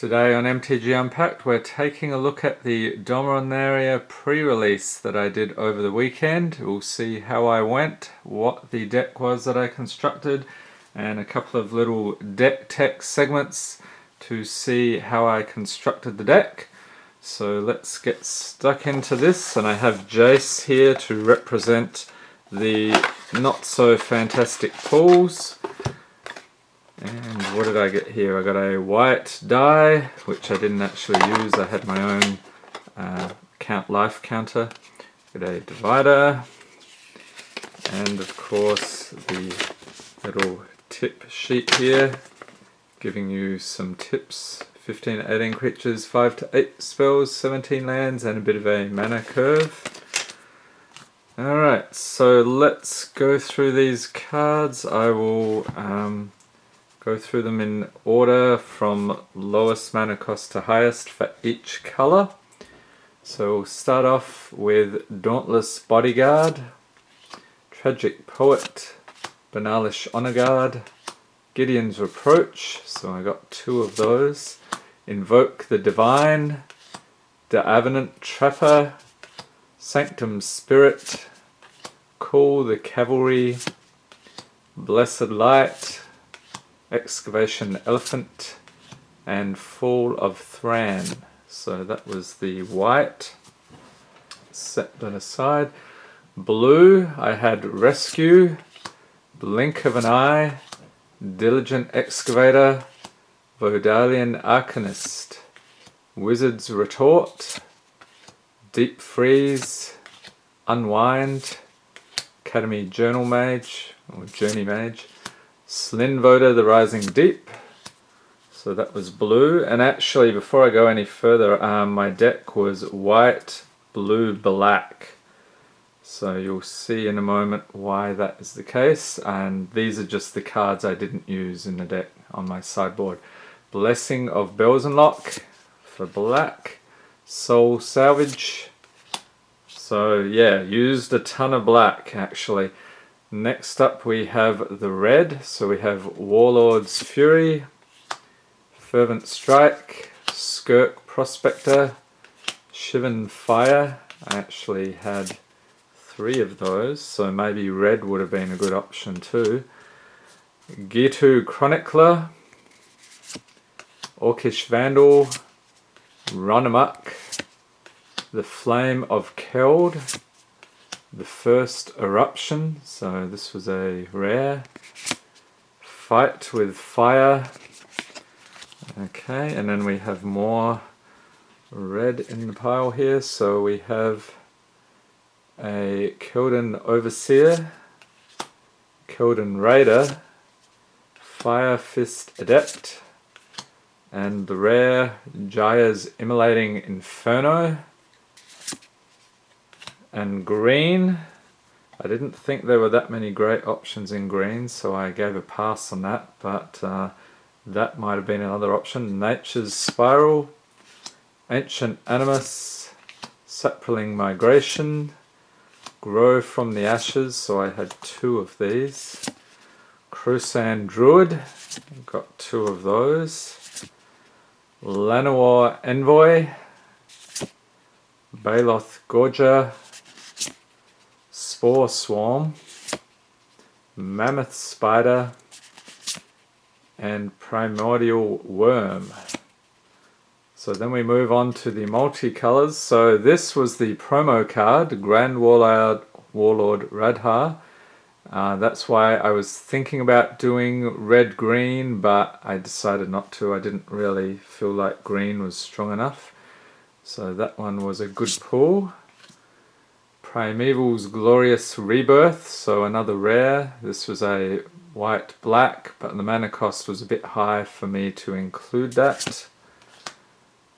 Today on MTG Unpacked we're taking a look at the Dominaria pre-release that I did over the weekend. We'll see how I went, what the deck was that I constructed, and a couple of little deck tech segments to see how I constructed the deck. So let's get stuck into this, and I have Jace here to represent the not so fantastic pools. And what did I get here? I got a white die, which I didn't actually use. I had my own life counter. Got a divider, and of course the little tip sheet here, giving you some tips. 15 to 18 creatures, 5 to 8 spells, 17 lands, and a bit of a mana curve. Alright, so let's go through these cards. I will go through them in order from lowest mana cost to highest for each colour. So we'll start off with Dauntless Bodyguard, Tragic Poet, Banalish Honor Guard, Gideon's Reproach, so I got 2 of those. Invoke the Divine, Avenant Trapper, Sanctum Spirit, Call the Cavalry, Blessed Light, Excavation Elephant, and Fall of Thran. So that was the white. Set that aside. Blue, I had Rescue, Blink of an Eye, Diligent Excavator, Vodalian Arcanist, Wizard's Retort, Deep Freeze, Unwind, Academy Journal Mage, or Journey Mage, Slinvoda the Rising Deep. So that was blue. And actually, before I go any further, my deck was white, blue, black. So you'll see in a moment why that is the case. And these are just the cards I didn't use in the deck on my sideboard. Blessing of Belzenlock for black, Soul Salvage. So yeah, used a ton of black actually. Next up we have the red, so we have Warlord's Fury, Fervent Strike, Skirk Prospector, Shivan Fire. I actually had 3 of those, so maybe red would have been a good option too. Gitu Chronicler, Orcish Vandal, Run Amok, the Flame of Keld, the First Eruption, so this was a rare. Fight with Fire. Okay, and then we have more red in the pile here, so we have a Keldon Overseer, Keldon Raider, Fire Fist Adept, and the rare Jaya's Immolating Inferno. And green, I didn't think there were that many great options in green, so I gave a pass on that, but that might have been another option. Nature's Spiral, Ancient Animus, Saproling Migration, Grow from the Ashes, so I had 2 of these. Crusan Druid, got 2 of those. Llanowar Envoy, Baloth Gorger, Spore Swarm, Mammoth Spider, and Primordial Worm. So then we move on to the multicolours. So this was the promo card, Grand Warlord Radha. That's why I was thinking about doing red-green, but I decided not to. I didn't really feel like green was strong enough. So that one was a good pull. Primeval's Glorious Rebirth, so another rare. This was a white-black, but the mana cost was a bit high for me to include that.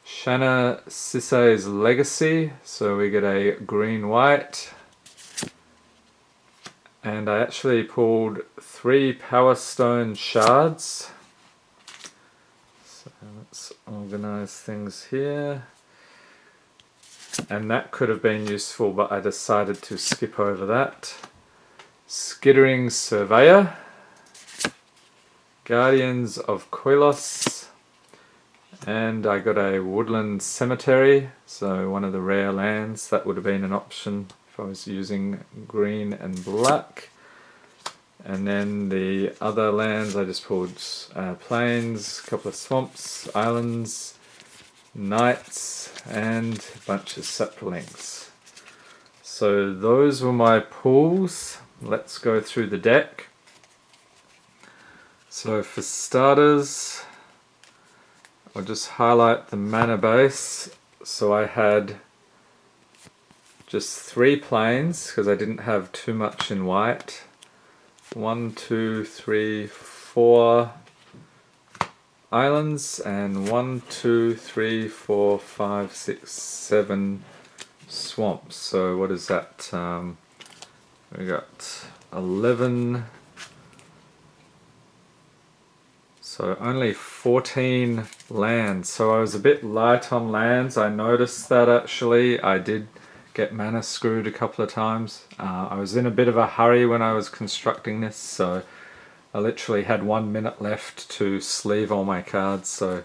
Shanna Sisay's Legacy, so we get a green-white. And I actually pulled 3 Power Stone Shards. So let's organize things here. And that could have been useful, but I decided to skip over that. Skittering Surveyor, Guardians of Koilos, And I got a woodland cemetery, so one of the rare lands. That would have been an option if I was using green and black. And then the other lands, I just pulled plains, a couple of swamps, islands, knights, and a bunch of saplings. So those were my pulls. Let's go through the deck. So for starters, I'll just highlight the mana base. So I had just 3 plains because I didn't have too much in white. 1, 2, 3, 4 islands, and 1, 2, 3, 4, 5, 6, 7 swamps. So what is that? We got 11. So only 14 lands. So I was a bit light on lands. I noticed that actually. I did get mana screwed a couple of times. I was in a bit of a hurry when I was constructing this, so I literally had 1 minute left to sleeve all my cards, so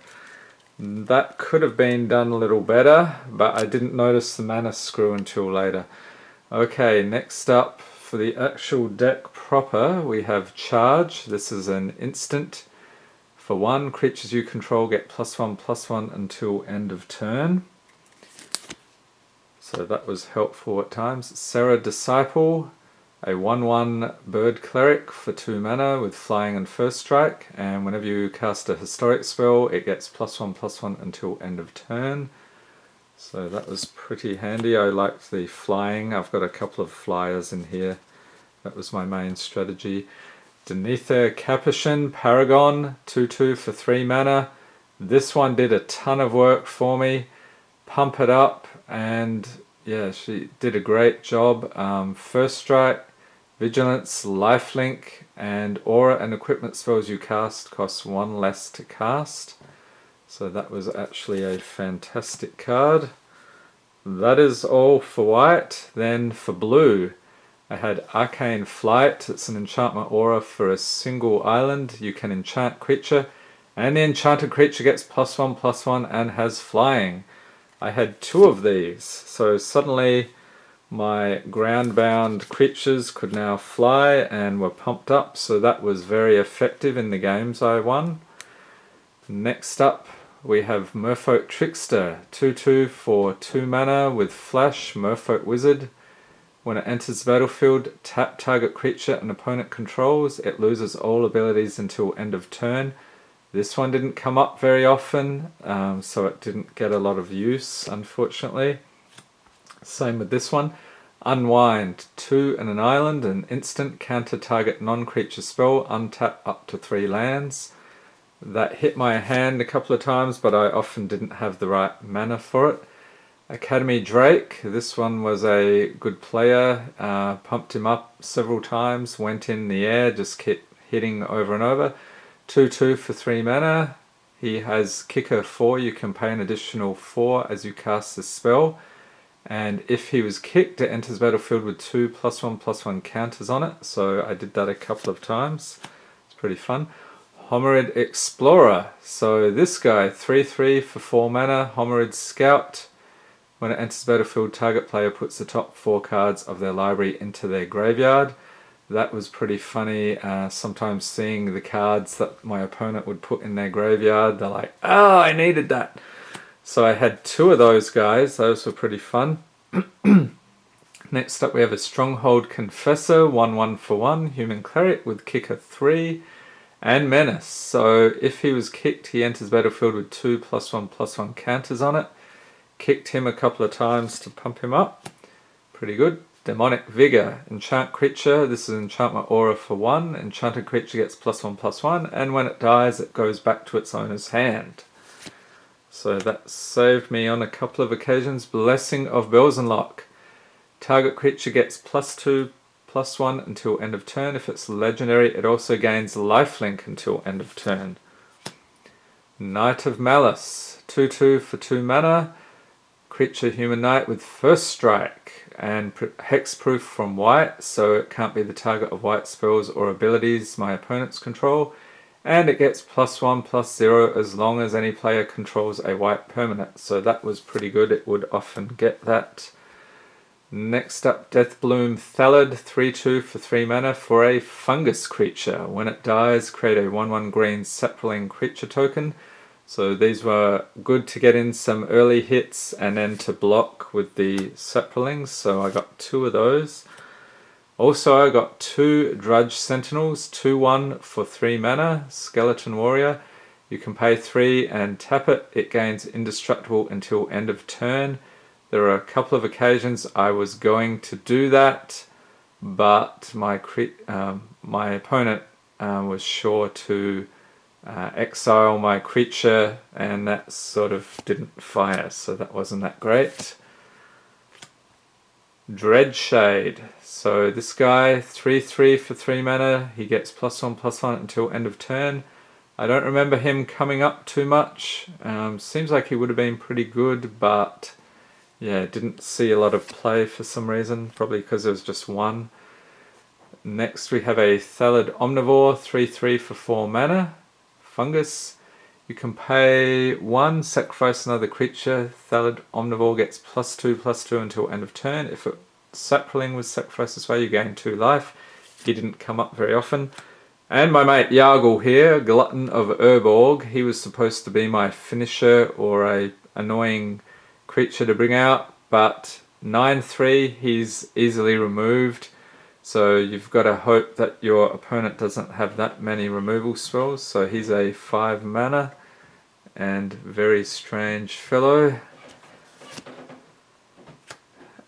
that could have been done a little better, but I didn't notice the mana screw until later. Okay, next up for the actual deck proper, we have Charge. This is an instant. For 1, creatures you control get +1/+1 until end of turn. So that was helpful at times. Serra Disciple, a 1/1 bird cleric for 2 mana with flying and first strike, and whenever you cast a historic spell it gets +1/+1 until end of turn. So that was pretty handy. I liked the flying. I've got a couple of flyers in here. That was my main strategy. Denether Capuchin Paragon, 2/2 for 3 mana. This one did a ton of work for me. Pump it up, and yeah, she did a great job. First strike, vigilance, lifelink, and aura and equipment spells you cast cost 1 less to cast. So that was actually a fantastic card. That is all for white. Then for blue, I had Arcane Flight. It's an enchantment aura for a single island. You can enchant creature, and the enchanted creature gets +1/+1 and has flying. I had 2 of these, so suddenly my ground-bound creatures could now fly and were pumped up, so that was very effective in the games I won. Next up, we have Merfolk Trickster, 2/2 for 2 mana with flash, Merfolk Wizard. When it enters the battlefield, tap target creature an opponent controls. It loses all abilities until end of turn. This one didn't come up very often, so it didn't get a lot of use, unfortunately. Same with this one. Unwind, 2 and an island, an instant, counter target non-creature spell, untap up to 3 lands. That hit my hand a couple of times, but I often didn't have the right mana for it. Academy Drake, this one was a good player, pumped him up several times, went in the air, just kept hitting over and over. 2/2 for 3 mana. He has Kicker 4, you can pay an additional 4 as you cast this spell. And if he was kicked, it enters battlefield with 2 +1/+1 counters on it, so I did that a couple of times. It's pretty fun. Homerid Explorer, so this guy, 3/3 for 4 mana, Homerid Scout. When it enters battlefield, target player puts the top 4 cards of their library into their graveyard. That was pretty funny, sometimes seeing the cards that my opponent would put in their graveyard. They're like, oh, I needed that. So I had 2 of those guys, those were pretty fun. Next up we have a Stronghold Confessor, 1/1 for 1, Human Cleric with Kicker 3 and Menace. So if he was kicked, he enters battlefield with 2 +1/+1 counters on it. Kicked him a couple of times to pump him up. Pretty good. Demonic Vigor, enchant creature. This is enchantment aura for 1. Enchanted creature gets +1/+1, and when it dies, it goes back to its owner's hand. So that saved me on a couple of occasions. Blessing of Belzenlock. Target creature gets +2/+1 until end of turn. If it's legendary, it also gains lifelink until end of turn. Knight of Malice, 2/2 for 2 mana. Creature human knight with first strike and hexproof from white, so it can't be the target of white spells or abilities my opponents control. and it gets +1/+0 as long as any player controls a white permanent. So that was pretty good, it would often get that. Next up, Deathbloom Thallid, 3/2 for 3 mana for a fungus creature. When it dies, create a 1/1 green sapling creature token. So these were good to get in some early hits and then to block with the saplings, so I got 2 of those. Also, I got 2 Drudge Sentinels, 2/1 for 3 mana, Skeleton Warrior. You can pay 3 and tap it. It gains indestructible until end of turn. There are a couple of occasions I was going to do that, but my opponent was sure to exile my creature, and that sort of didn't fire, so that wasn't that great. Dreadshade. So this guy, 3/3 for 3 mana, he gets +1/+1 until end of turn. I don't remember him coming up too much. Seems like he would have been pretty good, but yeah, didn't see a lot of play for some reason, probably because there was just one. Next we have a Thallid Omnivore, 3/3 for 4 mana. Fungus. You can pay 1, sacrifice another creature. Thallid Omnivore gets +2/+2 until end of turn. If a sapling was sacrificed this way, you gain 2 life. He didn't come up very often. And my mate Yargle here, Glutton of Urborg, he was supposed to be my finisher or a annoying creature to bring out, but 9/3, he's easily removed. So you've got to hope that your opponent doesn't have that many removal spells. So he's a 5 mana and very strange fellow.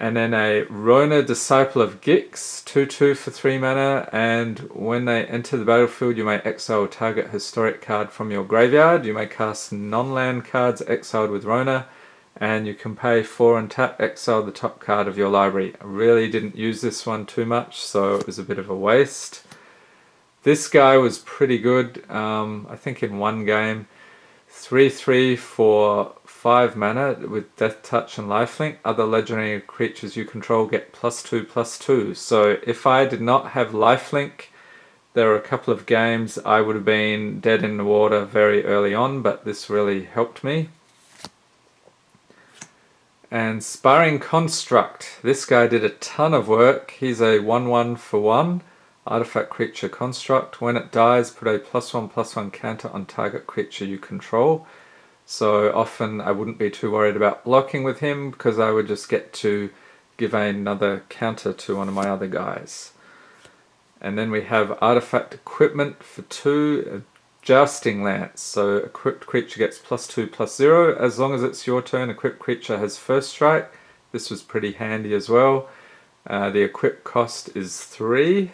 And then a Rona, Disciple of Gix, 2/2 for 3 mana, and when they enter the battlefield you may exile a target historic card from your graveyard. You may cast non-land cards exiled with Rona, and you can pay 4 and tap, exile the top card of your library. I really didn't use this one too much, so it was a bit of a waste. This guy was pretty good, I think in one game. 3/3 for 5 mana with Death Touch and Lifelink. Other legendary creatures you control get +2/+2. So if I did not have Lifelink, there were a couple of games I would have been dead in the water very early on, but this really helped me. And Sparring Construct. This guy did a ton of work. He's a 1/1 for 1 artifact creature construct. When it dies, put a +1/+1 counter on target creature you control. So often I wouldn't be too worried about blocking with him because I would just get to give another counter to one of my other guys. And then we have Artifact Equipment for 2. Jousting Lance. So equipped creature gets +2/+0. As long as it's your turn, equipped creature has first strike. This was pretty handy as well. The equip cost is 3.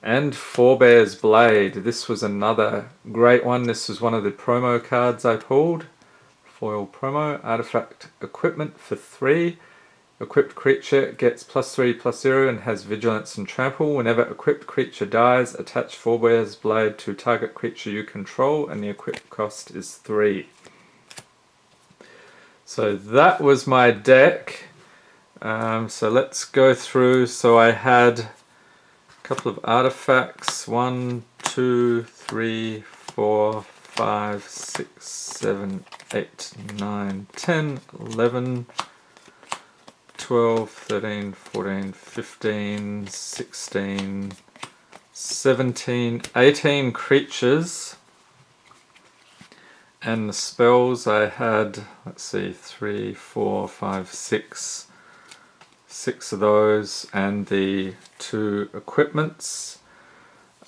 And Forebear's Blade. This was another great one. This was one of the promo cards I pulled. Foil promo. Artifact Equipment for 3. Equipped creature gets +3/+0 and has Vigilance and Trample. Whenever equipped creature dies, attach Forebear's Blade to target creature you control, and the equip cost is 3. So that was my deck. So let's go through. So I had a couple of artifacts. 1, 2, 3, 4, 5, 6, 7, 8, 9, 10, 11, 12, 13, 14, 15, 16, 17, 18 creatures. And the spells I had, let's see, 3, 4, 5, 6 of those, and the 2 equipments.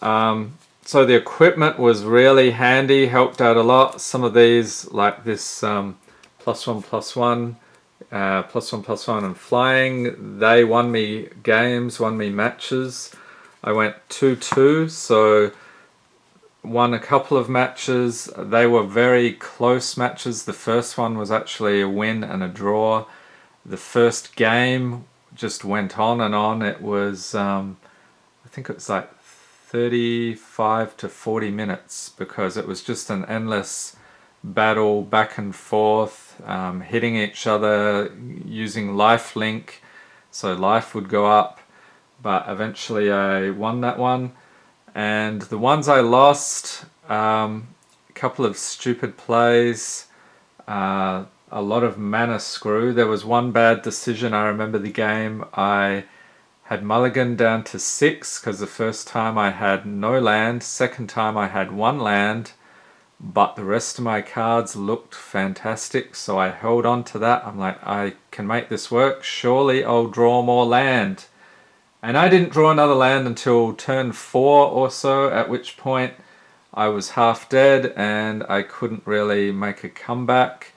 So the equipment was really handy, helped out a lot. Some of these, like this +1/+1, +1/+1 and flying, they won me games, won me matches. I went 2-2, so won a couple of matches. They were very close matches. The first one was actually a win and a draw. The first game just went on and on. It was, I think it was like 35 to 40 minutes because it was just an endless battle back and forth, hitting each other, using life link, so life would go up, but eventually I won that one. And the ones I lost, a couple of stupid plays, a lot of mana screw. There was one bad decision. I remember the game. I had mulligan down to 6 because the first time I had no land, second time I had 1 land, but the rest of my cards looked fantastic, so I held on to that. I'm like, I can make this work. Surely I'll draw more land. And I didn't draw another land until turn 4 or so, at which point I was half dead and I couldn't really make a comeback.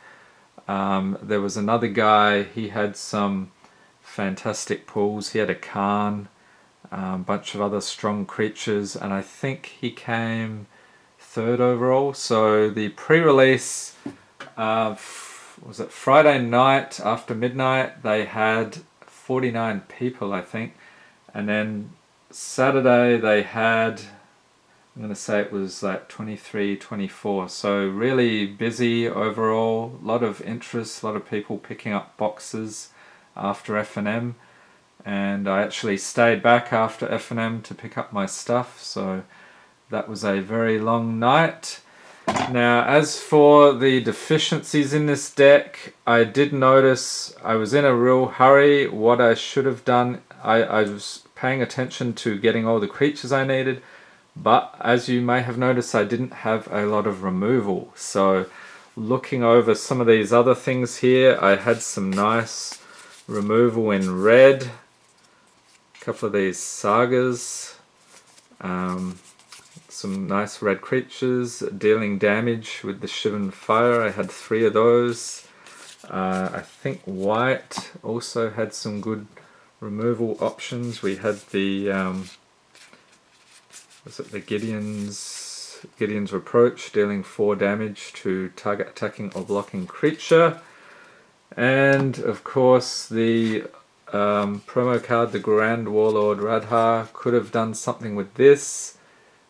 There was another guy, he had some fantastic pulls. He had a Khan, a bunch of other strong creatures, and I think he came 3rd overall. So the pre-release, was it Friday night after midnight, they had 49 people, I think. And then Saturday they had, I'm going to say it was like 23, 24. So really busy overall, a lot of interest, a lot of people picking up boxes after F&M. And I actually stayed back after F&M to pick up my stuff. So that was a very long night. Now, as for the deficiencies in this deck, I did notice I was in a real hurry. What I should have done, I was paying attention to getting all the creatures I needed, but as you may have noticed, I didn't have a lot of removal. So looking over some of these other things here, I had some nice removal in red, a couple of these sagas, some nice red creatures dealing damage with the Shivan Fire. I had 3 of those. I think white also had some good removal options. We had the was it the Gideon's Reproach, dealing 4 damage to target attacking or blocking creature. And of course the promo card, the Grand Warlord Radha, could have done something with this.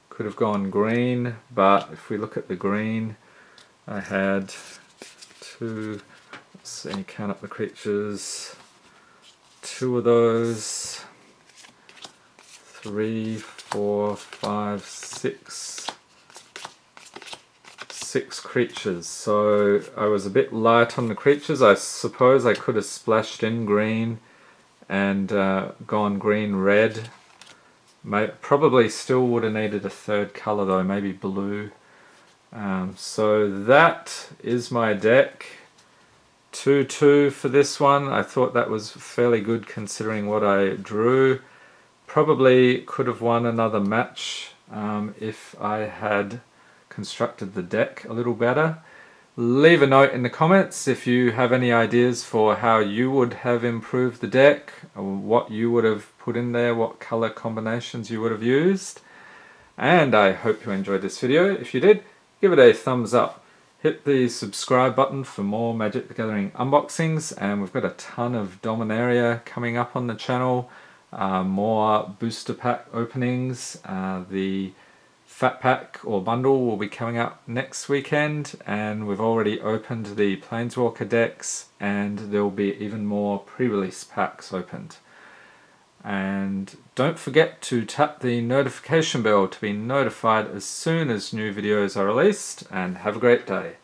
Could have gone green, but if we look at the green, I had 2, let's see, count up the creatures, 2 of those, 3, 4, 5, 6 creatures. So I was a bit light on the creatures. I suppose I could have splashed in green and gone green-red. Probably still would have needed a 3rd colour though, maybe blue. So that is my deck. 2-2 for this one. I thought that was fairly good considering what I drew. Probably could have won another match if I had constructed the deck a little better. Leave a note in the comments if you have any ideas for how you would have improved the deck, or what you would have put in there, what color combinations you would have used. And I hope you enjoyed this video. If you did, give it a thumbs up. Hit the subscribe button for more Magic the Gathering unboxings, and we've got a ton of Dominaria coming up on the channel. More booster pack openings. The Fat Pack or Bundle will be coming out next weekend, and we've already opened the Planeswalker decks, and there will be even more pre-release packs opened. And don't forget to tap the notification bell to be notified as soon as new videos are released, and have a great day.